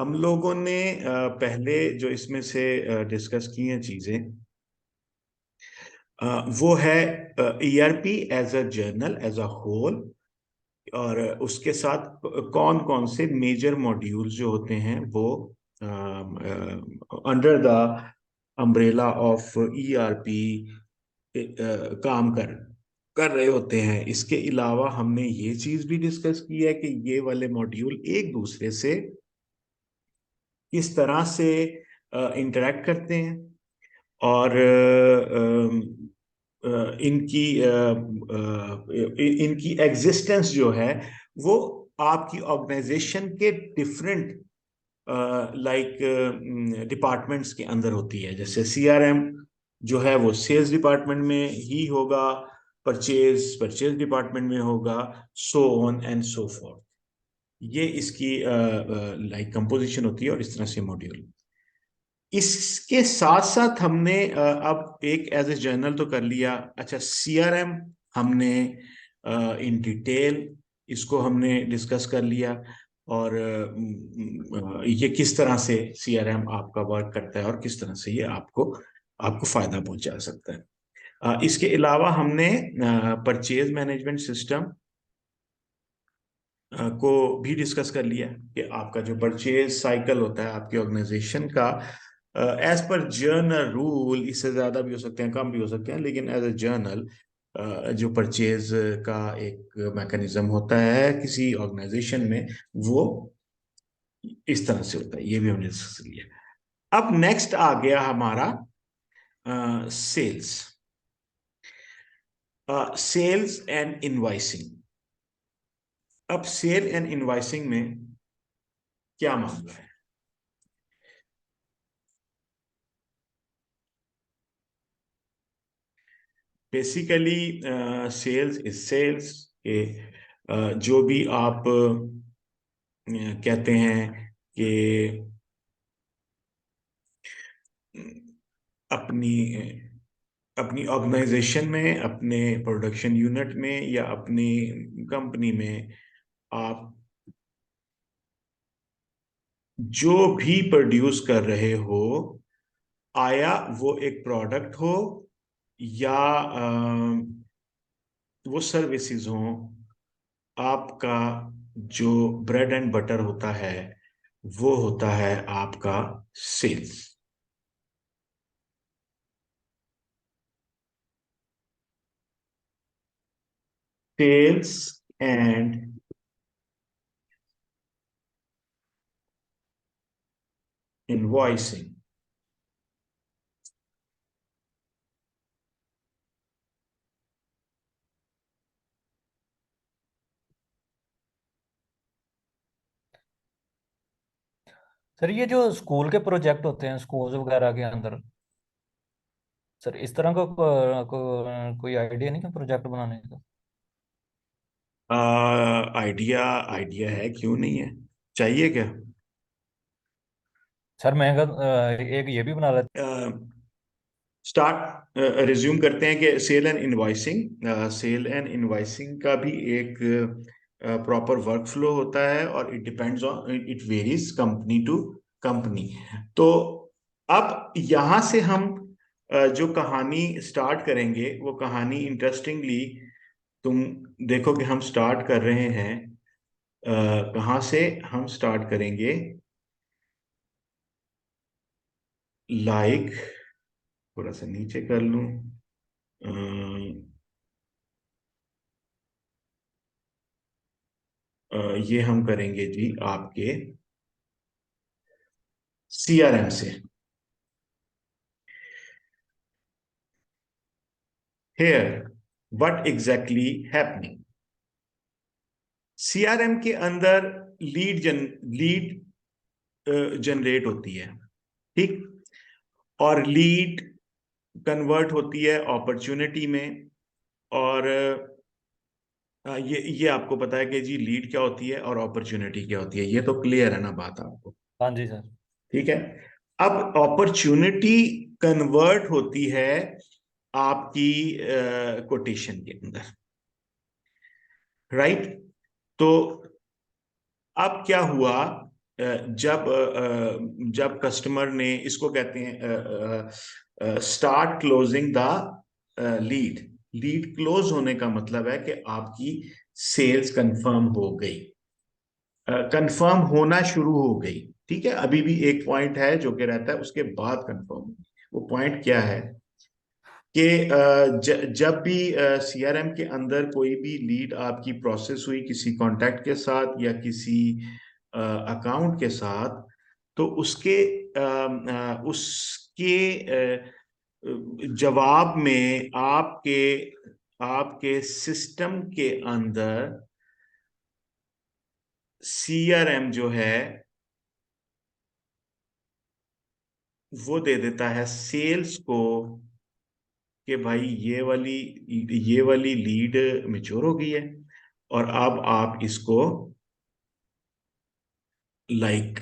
हम लोगों ने पहले जो इसमें से डिस्कस की हैं चीजें, वो है ERP as a journal as a whole, और उसके साथ कौन कौन से मेजर मॉड्यूल्स जो होते हैं वो under the umbrella of ERP काम कर रहे होते हैं। इसके अलावा हमने ये चीज भी डिस्कस की है कि ये वाले मॉड्यूल एक दूसरे से किस तरह से इंटरेक्ट करते हैं, और इनकी इनकी एग्जिस्टेंस जो है वो आपकी ऑर्गेनाइजेशन के डिफरेंट लाइक डिपार्टमेंट्स के अंदर होती है। जैसे सीआरएम जो है वो सेल्स डिपार्टमेंट में ही होगा, परचेज परचेज डिपार्टमेंट में होगा, so on and so fourth. ये इसकी लाइक कंपोजिशन होती है, और इस तरह से मॉड्यूल। इसके साथ साथ हमने अब एक एज ए जर्नल तो कर लिया। अच्छा, सीआरएम हमने इन डिटेल इसको हमने डिस्कस कर लिया, और ये किस तरह से सीआरएम आपका वर्क करता है और किस तरह से ये आपको आपको फायदा पहुंचा सकता है। इसके अलावा हमने परचेज मैनेजमेंट सिस्टम को भी डिस्कस कर लिया कि आपका जो परचेज साइकिल होता है आपकी ऑर्गेनाइजेशन का, एज पर जर्नल रूल, इससे ज्यादा भी हो सकते हैं, कम भी हो सकते हैं, लेकिन एज ए जर्नल जो परचेज का एक मैकेनिज्म होता है किसी ऑर्गेनाइजेशन में, वो इस तरह से होता है। ये भी हमने डिस्कस लिया। अब नेक्स्ट आ गया हमारा सेल्स, सेल्स एंड इनवाइसिंग। अब सेल एंड इनवाइसिंग में क्या मामला है? बेसिकली सेल्स इज सेल्स के, जो भी आप कहते हैं कि अपनी अपनी ऑर्गेनाइजेशन में, अपने प्रोडक्शन यूनिट में, या अपनी कंपनी में आप जो भी प्रोड्यूस कर रहे हो, आया वो एक प्रोडक्ट हो या वो सर्विसेज हो, आपका जो ब्रेड एंड बटर होता है वो होता है आपका sales. Sales and invoicing. Sir ये जो स्कूल के प्रोजेक्ट होते हैं स्कूल्स वगैरह के अंदर, सर इस तरह का कोई आइडिया नहीं है प्रोजेक्ट बनाने का? आइडिया आइडिया है, क्यों नहीं है, चाहिए क्या? सर महंगा एक ये भी बना लेते। स्टार्ट रिज्यूम करते हैं कि sale and invoicing, sale and invoicing का भी एक प्रॉपर वर्क फ्लो होता है, और it depends on, it varies company to company. तो अब यहां से हम जो कहानी स्टार्ट करेंगे वो कहानी इंटरेस्टिंगली, तुम देखो कि हम स्टार्ट कर रहे हैं कहाँ से। हम स्टार्ट करेंगे लाइक, थोड़ा सा नीचे कर लूं, ये हम करेंगे जी आपके सीआरएम से। Here what exactly happening, CRM के अंदर लीड जनरेट होती है, ठीक, और लीड कन्वर्ट होती है अपॉर्चुनिटी में। और ये आपको पता है कि जी लीड क्या होती है और अपॉर्चुनिटी क्या होती है, ये तो क्लियर है ना बात आपको? हाँ जी सर। ठीक है। अब अपॉर्चुनिटी कन्वर्ट होती है आपकी कोटेशन के अंदर, राइट? तो अब क्या हुआ जब कस्टमर ने, इसको कहते हैं start closing the lead. Lead close होने का मतलब है कि आपकी सेल्स कंफर्म हो गई, कंफर्म होना शुरू हो गई। ठीक है, अभी भी एक पॉइंट है जो कि रहता है, उसके बाद कंफर्म होगी। वो पॉइंट क्या है कि जब भी सीआरएम के अंदर कोई भी लीड आपकी प्रोसेस हुई किसी कांटेक्ट के साथ या किसी अकाउंट के साथ, तो उसके जवाब में आपके आपके सिस्टम के अंदर सीआरएम जो है वो दे देता है सेल्स को कि भाई ये वाली लीड मेच्योर हो गई है, और अब आप इसको लाइक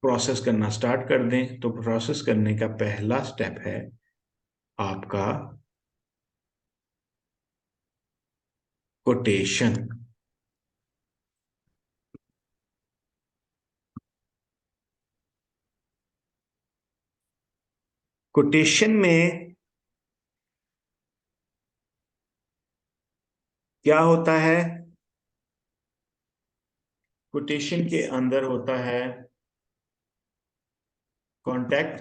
प्रोसेस करना स्टार्ट कर दें। तो प्रोसेस करने का पहला स्टेप है आपका कोटेशन। कोटेशन में क्या होता है? कोटेशन के अंदर होता है कॉन्टैक्ट,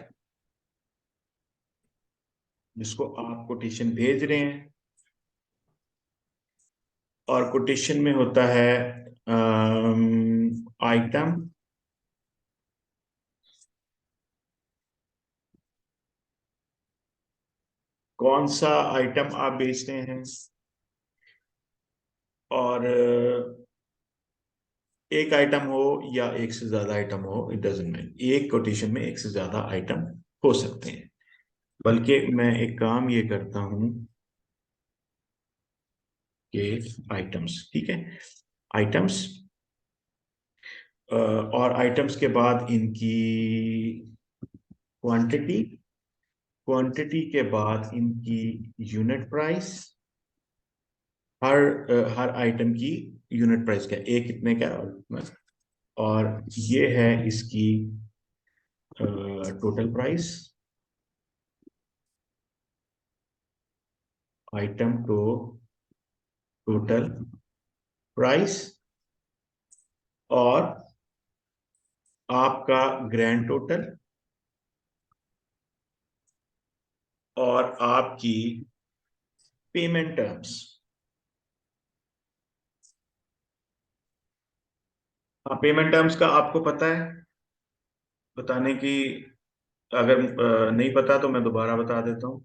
जिसको आप कोटेशन भेज रहे हैं, और कोटेशन में होता है आइटम, कौन सा आइटम आप बेच रहे हैं। और एक आइटम हो या एक से ज्यादा आइटम हो, इट डजेंट मैटर, एक कोटेशन में एक से ज्यादा आइटम हो सकते हैं। बल्कि मैं एक काम ये करता हूं कि आइटम्स, ठीक है, आइटम्स, और आइटम्स के बाद इनकी क्वांटिटी, क्वांटिटी के बाद इनकी यूनिट प्राइस, हर आइटम की यूनिट प्राइस क्या, एक कितने का, और ये है इसकी टोटल प्राइस, आइटम को टोटल प्राइस, और आपका ग्रैंड टोटल, और आपकी पेमेंट टर्म्स। हाँ, पेमेंट टर्म्स का आपको पता है बताने की? अगर नहीं पता तो मैं दोबारा बता देता हूँ।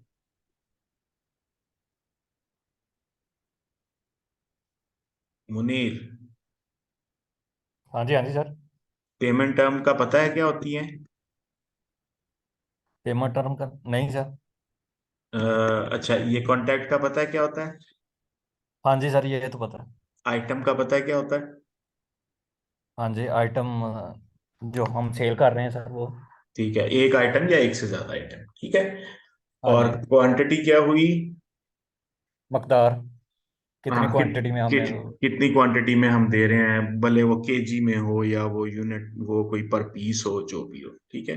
मुनीर, हाँ जी, हाँ जी सर। पेमेंट टर्म का पता है क्या होती है? पेमेंट टर्म का नहीं सर। अ, अच्छा, ये कॉन्टैक्ट का पता है क्या होता है? हाँ जी सर, ये तो पता है। आइटम का पता है क्या होता है? हाँ जी, आइटम जो हम सेल कर रहे हैं सर वो। ठीक है, एक आइटम या एक से ज्यादा आइटम, ठीक है। हाँ और जी। क्वांटिटी क्या हुई? मकदार, कितनी हाँ, क्वांटिटी में हमने कितनी क्वांटिटी में हम दे रहे हैं, भले वो केजी में हो या वो यूनिट, वो कोई पर पीस हो, जो भी हो, ठीक है।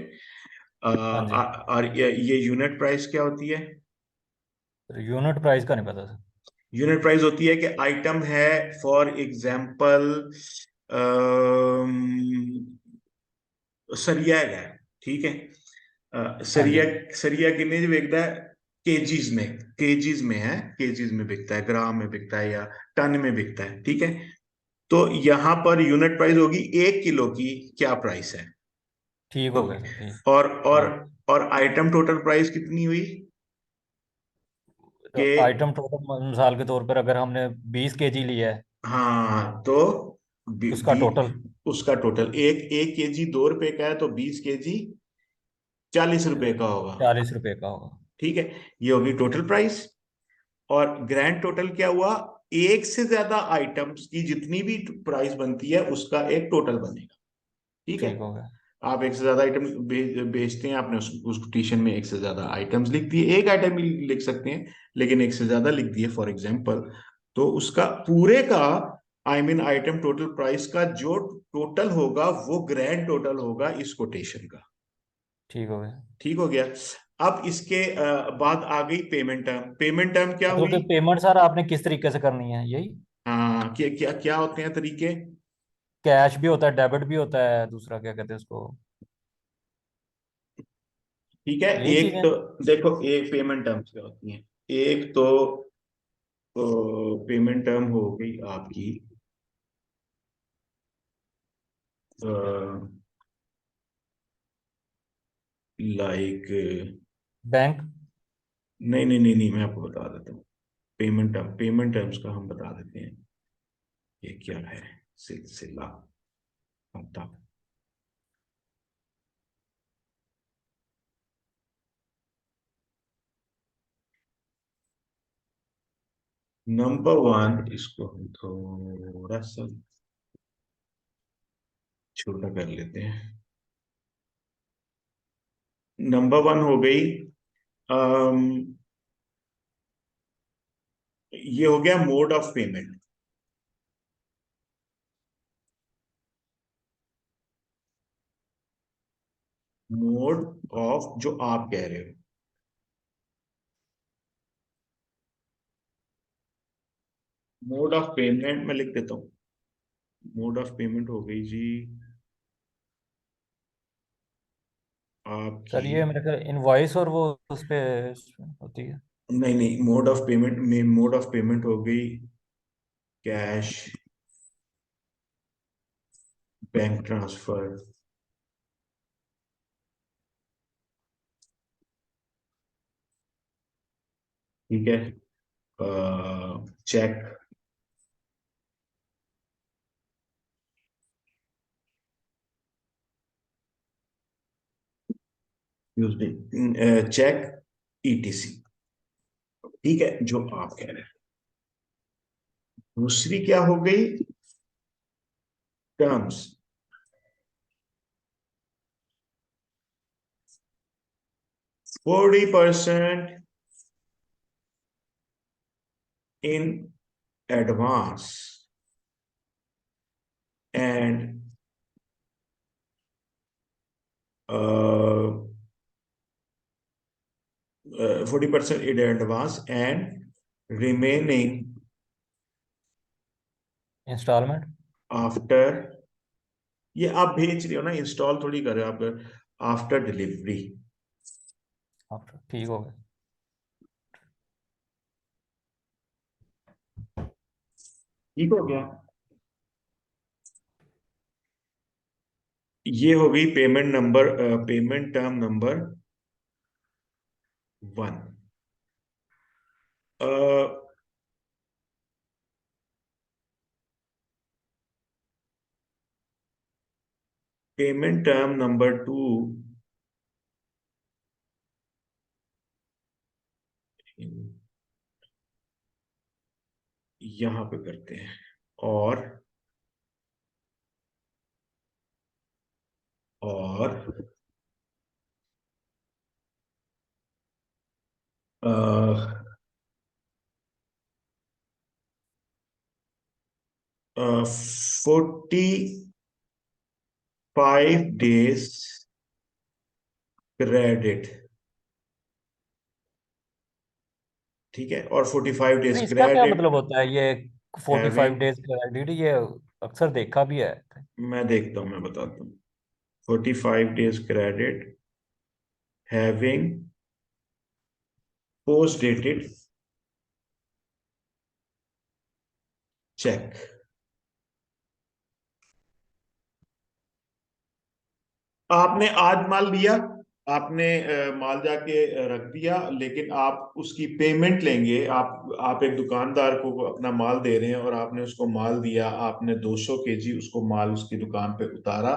हाँ जी। और ये यूनिट प्राइस क्या होती है? यूनिट प्राइस का नहीं पता सर। यूनिट प्राइस होती है कि आइटम है, फॉर एग्जाम्पल सरिया है, ठीक है। हाँ सरिया, जी। सरिया कितने में बिकता है? केजीज में, केजीज में है, केजीज में बिकता है, ग्राम में बिकता है या टन में बिकता है, ठीक है। तो यहाँ पर यूनिट प्राइस होगी 1 किलो की, क्या प्राइस है? ठीक हो ओके। गया सर, ठीक। और और ठीक। और आइटम टोटल प्राइस कितनी हुई तो कि? आइटम टोटल मिसाल के तौर पर अगर हमने 20 केजी लिया है, हाँ, तो बी, उसका बी, टोटल। उसका टोटल, एक केजी 2 रुपए का है, तो 20 केजी 40 रुपए का होगा। 40 रुपए का होगा। ठीक है, ये होगी टोटल प्राइस। और ग्रैंड टोटल क्या हुआ? एक से ज्यादा आइटम्स की जितनी भी प्राइस बनती है उसका एक टोटल बनेगा, ठीक है। ठीक हो गया। आप एक से ज्यादा आइटम बेचते हैं, आपने उस कोटेशन में एक से ज्यादा आइटम्स लिख दिए, एक आइटम भी लिख सकते हैं लेकिन एक से ज्यादा लिख दिए फॉर एग्जांपल, तो उसका पूरे का I mean item total price का जो टोटल होगा वो ग्रैंड टोटल होगा इस कोटेशन का। ठीक हो गया। ठीक हो गया। अब इसके बाद आ गई पेमेंट टर्म। पेमेंट टर्म क्या मतलब हुई? कि पेमेंट सर आपने किस तरीके से करनी है यही? हाँ, क्या क्या क्या होते हैं तरीके? कैश भी होता है, डेबिट भी होता है, दूसरा क्या कहते हैं उसको? ठीक है। यही एक चीजें। तो देखो, एक पेमेंट टर्म्स क्या होती हैं। एक तो पेमेंट टर्म हो गई आपकी लाइक, बैंक। नहीं नहीं नहीं नहीं, मैं आपको बता देता हूँ। पेमेंट टर्म्स का हम बता देते हैं। ये क्या है? सिलसिला खाता। नंबर वन, इसको हम थोड़ा सा छोटा कर लेते हैं। नंबर वन हो गई, अम, ये हो गया mode of payment. Mode of, जो आप कह रहे हो। मोड ऑफ पेमेंट मैं लिख देता हूँ। मोड ऑफ पेमेंट हो गई जी आपकी। सर ये मेरे ख्याल इनवॉइस और वो उस पे होती है। नहीं नहीं, मोड ऑफ पेमेंट में मोड ऑफ पेमेंट हो गई कैश, बैंक ट्रांसफर, ठीक है, चेक, चेक, ईटीसी। ठीक है, जो आप कह रहे हैं। दूसरी क्या हो गई? Terms. 40% in advance and 40% in advance and remaining instalment. After. ये आप भेज रहे हो ना, इंस्टॉल थोड़ी कर रहे हो आप, आफ्टर डिलीवरी। आफ्टर, ठीक हो गया। ठीक हो गया। ये हो गई payment number, payment term number one. Payment term number two, यहां पे करते हैं। और और 45 डेज क्रेडिट। ठीक है, और 45 डेज अरे इसका क्या क्रेडिट मतलब होता है ये 45 हैविंग। Days credit? ये अक्सर देखा भी है। मैं देखता हूं, मैं बताता हूँ। 45 days credit having post dated cheque. आपने आज माल लिया, आपने माल जाके रख दिया, लेकिन आप उसकी पेमेंट लेंगे। आप एक दुकानदार को अपना माल दे रहे हैं और आपने उसको माल दिया, आपने 200 केजी उसको माल उसकी दुकान पे उतारा।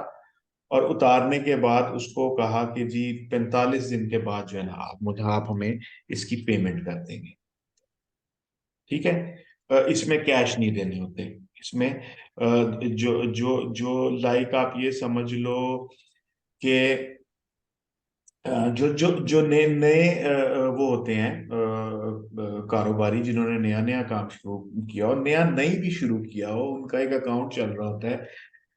और उतारने के बाद उसको कहा कि जी 45 दिन के बाद जो है ना, आप हमें इसकी पेमेंट कर देंगे। ठीक है। इसमें कैश नहीं देने होते। इसमें जो जो जो लाइक आप ये समझ लो कि जो जो जो नए नए वो होते हैं कारोबारी, जिन्होंने नया नया काम शुरू किया हो, नया नहीं भी शुरू किया हो, उनका एक अकाउंट चल रहा होता है,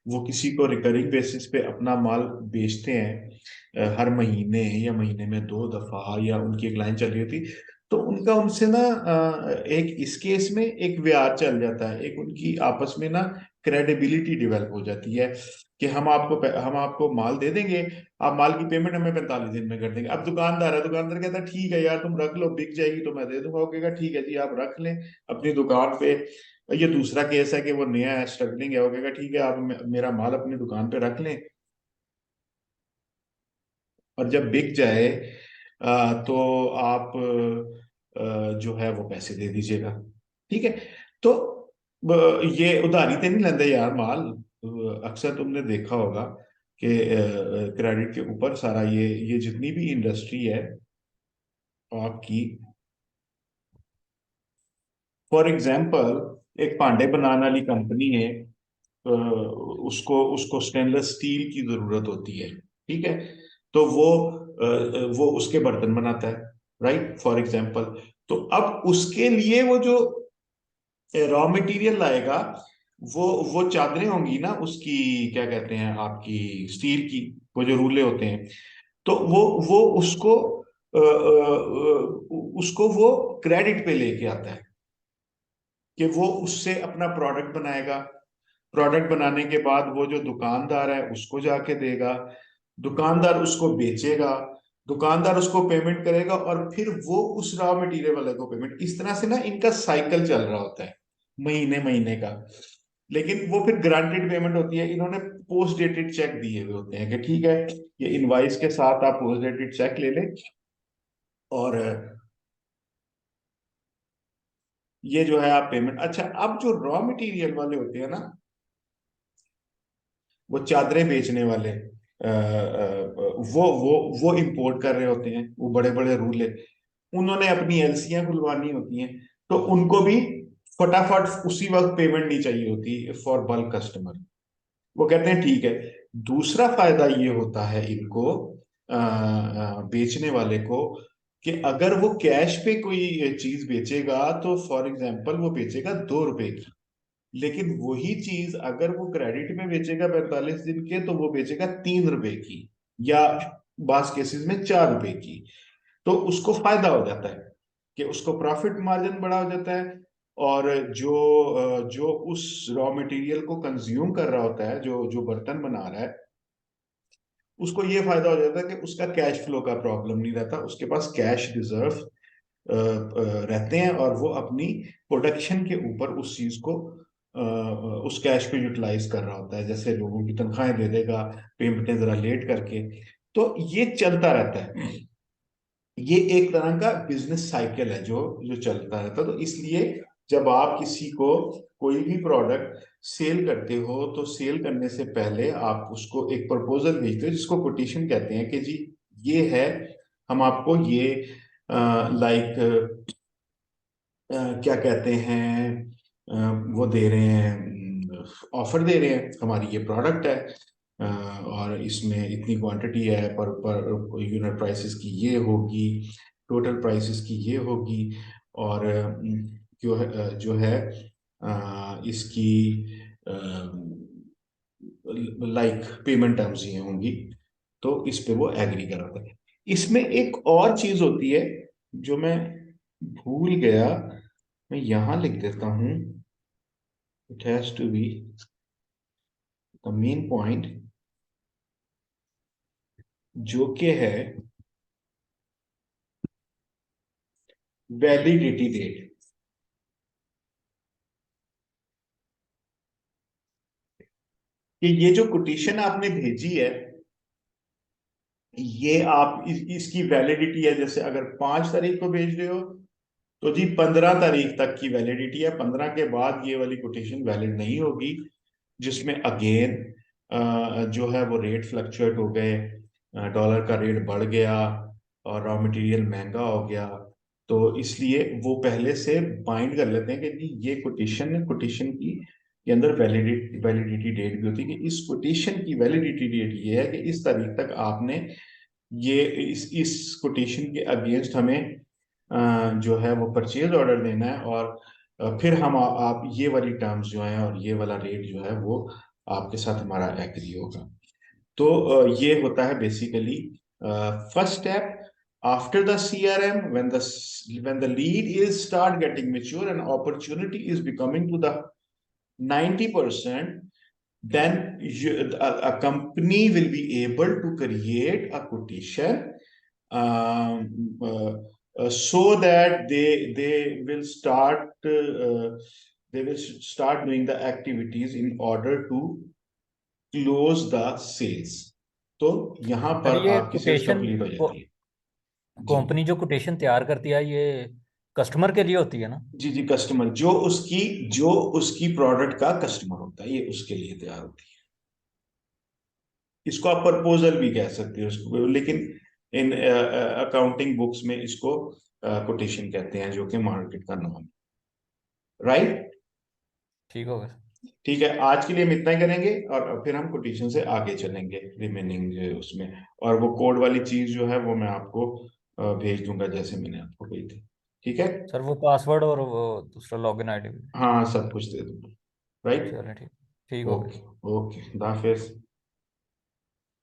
वो किसी को रिकरिंग बेसिस पे अपना माल बेचते हैं, हर महीने या महीने में 2 दफा, या उनकी एक लाइन चल रही होती, तो उनका उनसे ना एक इस केस में एक ब्याज चल जाता है, एक उनकी आपस में ना क्रेडिबिलिटी डेवलप हो जाती है कि हम आपको माल दे देंगे, आप माल की पेमेंट हमें 45 दिन में कर देंगे। अब दुकानदार है, दुकानदार कहता है ठीक है यार तुम रख लो, बिक जाएगी तो मैं दे दूंगा, वो कहेगा ठीक है जी आप रख लें अपनी दुकान पे। ये दूसरा केस है कि वो नया है, स्ट्रगलिंग है, वो कहेगा ठीक है आप मेरा माल अपनी दुकान पे रख लें, और जब बिक जाए तो आप जो है वो पैसे दे दीजिएगा। ठीक है। तो ये उधारी तो नहीं लेंदे यार माल। अक्सर तुमने देखा होगा कि क्रेडिट के ऊपर सारा ये जितनी भी इंडस्ट्री है आपकी, फॉर एग्जांपल एक भांडे बनाने वाली कंपनी है, उसको उसको स्टेनलेस स्टील की जरूरत होती है, ठीक है, तो वो उसके बर्तन बनाता है, राइट, फॉर एग्जांपल। तो अब उसके लिए वो जो रॉ मटेरियल लाएगा, वो चादरें होंगी ना उसकी, क्या कहते हैं आपकी, स्टील की, वो जो रूले होते हैं, तो वो उसको वो क्रेडिट पे लेके आता है कि वो उससे अपना प्रोडक्ट बनाएगा, प्रोडक्ट बनाने के बाद वो जो दुकानदार है उसको जाके देगा, दुकानदार उसको बेचेगा, दुकानदार उसको पेमेंट करेगा, और फिर वो उस रॉ मटेरियल वाले को पेमेंट, इस तरह से ना इनका साइकिल चल रहा होता है महीने महीने का। लेकिन वो फिर ग्रांटेड पेमेंट होती है, इन्होंने पोस्ट डेटेड चेक दिए हुए होते हैं कि ठीक है ये इनवाइस के साथ आप पोस्ट डेटेड चेक ले लें, और ये जो है आप पेमेंट। अच्छा, अब जो रॉ मटेरियल वाले होते हैं ना, वो चादरें बेचने वाले, वो इंपोर्ट कर रहे होते हैं, वो बड़े बड़े रूले, उन्होंने अपनी एलसियां खुलवानी होती हैं, तो उनको भी फटाफट उसी वक्त पेमेंट नहीं चाहिए होती फॉर बल्क कस्टमर। वो कहते हैं ठीक है। दूसरा फायदा ये होता है इनको, बेचने वाले को, कि अगर वो कैश पे कोई चीज बेचेगा तो फॉर एग्जांपल वो बेचेगा 2 रुपए की, लेकिन वही चीज अगर वो क्रेडिट में बेचेगा 45 दिन के, तो वो बेचेगा 3 रुपए की, या बास केसेस में 4 रुपए की। तो उसको फायदा हो जाता है कि उसको प्रॉफिट मार्जिन बड़ा हो जाता है, और जो उस रॉ मटेरियल को कंज्यूम कर रहा होता है, जो जो बर्तन बना रहा है, उसको ये फायदा हो जाता है कि उसका कैश फ्लो का प्रॉब्लम नहीं रहता, उसके पास कैश रिजर्व रहते हैं, और वो अपनी प्रोडक्शन के ऊपर उस चीज को उस कैश को यूटिलाइज कर रहा होता है, जैसे लोगों की तनख्वाहें दे देगा पेमेंटें जरा लेट करके। तो ये चलता रहता है, ये एक तरह का बिजनेस साइकिल है जो जो चलता रहता है। तो इसलिए जब आप किसी को कोई भी प्रोडक्ट सेल करते हो, तो सेल करने से पहले आप उसको एक प्रपोजल भेजते हो, जिसको कोटेशन कहते हैं, कि जी ये है, हम आपको ये लाइक क्या कहते हैं, वो दे रहे हैं, ऑफर दे रहे हैं, हमारी ये प्रोडक्ट है, और इसमें इतनी क्वांटिटी है, पर यूनिट प्राइसेस की ये होगी, टोटल प्राइसेस की ये होगी, और जो है इसकी लाइक पेमेंट टर्म्स ये होंगी, तो इस पे वो एग्री कराता है। इसमें एक और चीज होती है जो मैं भूल गया, मैं यहां लिख देता हूं, it has to be the main point, जो कि है वैलिडिटी डेट। कि ये जो कोटेशन आपने भेजी है, ये आप इसकी वैलिडिटी है, जैसे अगर 5 तारीख को भेज रहे हो, तो जी 15 तारीख तक की वैलिडिटी है, 15 के बाद ये वाली कोटेशन वैलिड नहीं होगी, जिसमें अगेन जो है वो रेट फ्लक्चुएट हो गए, डॉलर का रेट बढ़ गया, और रॉ मटेरियल महंगा हो गया, तो इसलिए वो पहले से बाइंड कर लेते हैं कि जी ये कोटेशन की के अंदर वैलिडिटी डेट भी होती है, कि इस कोटेशन की वैलिडिटी डेट ये है कि इस तारीख तक आपने ये इस कोटेशन के अगेंस्ट हमें जो है वो परचेज ऑर्डर देना है, और फिर हम आप ये वाली टर्म्स जो है और ये वाला रेट जो है वो आपके साथ हमारा एग्री होगा। तो ये होता है basically first step after the CRM, when the lead is start getting mature and opportunity is becoming to the 90%, then a company will be able to create a quotation, so that they will start doing the activities in order to close the sales. तो यहां sir पर ये आपकी sales quotation complete हो जाती है। जी company जो quotation तैयार करती है ये कस्टमर के लिए होती है ना? जी जी, कस्टमर जो उसकी प्रोडक्ट का कस्टमर होता है, ये उसके लिए तैयार होती है। इसको आप प्रपोजल भी कह सकते हो उसको, लेकिन इन अकाउंटिंग बुक्स में इसको कोटेशन कहते हैं, जो कि मार्केट का नाम है। राइट। ठीक हो गया। ठीक है, आज के लिए हम इतना ही करेंगे, और फिर हम कोटेशन से आगे चलेंगे रिमेनिंग उसमें। और वो कोड वाली चीज जो है वो मैं आपको भेज दूंगा, जैसे मैंने आपको कही थी। ठीक है। सर वो पासवर्ड और वो दूसरा लॉगिन आईडी भी। हाँ, सब कुछ दे दूंगा। राइट। चलिए ठीक, ठीक हो ओके। गया। ओके, खुदा हाफिज।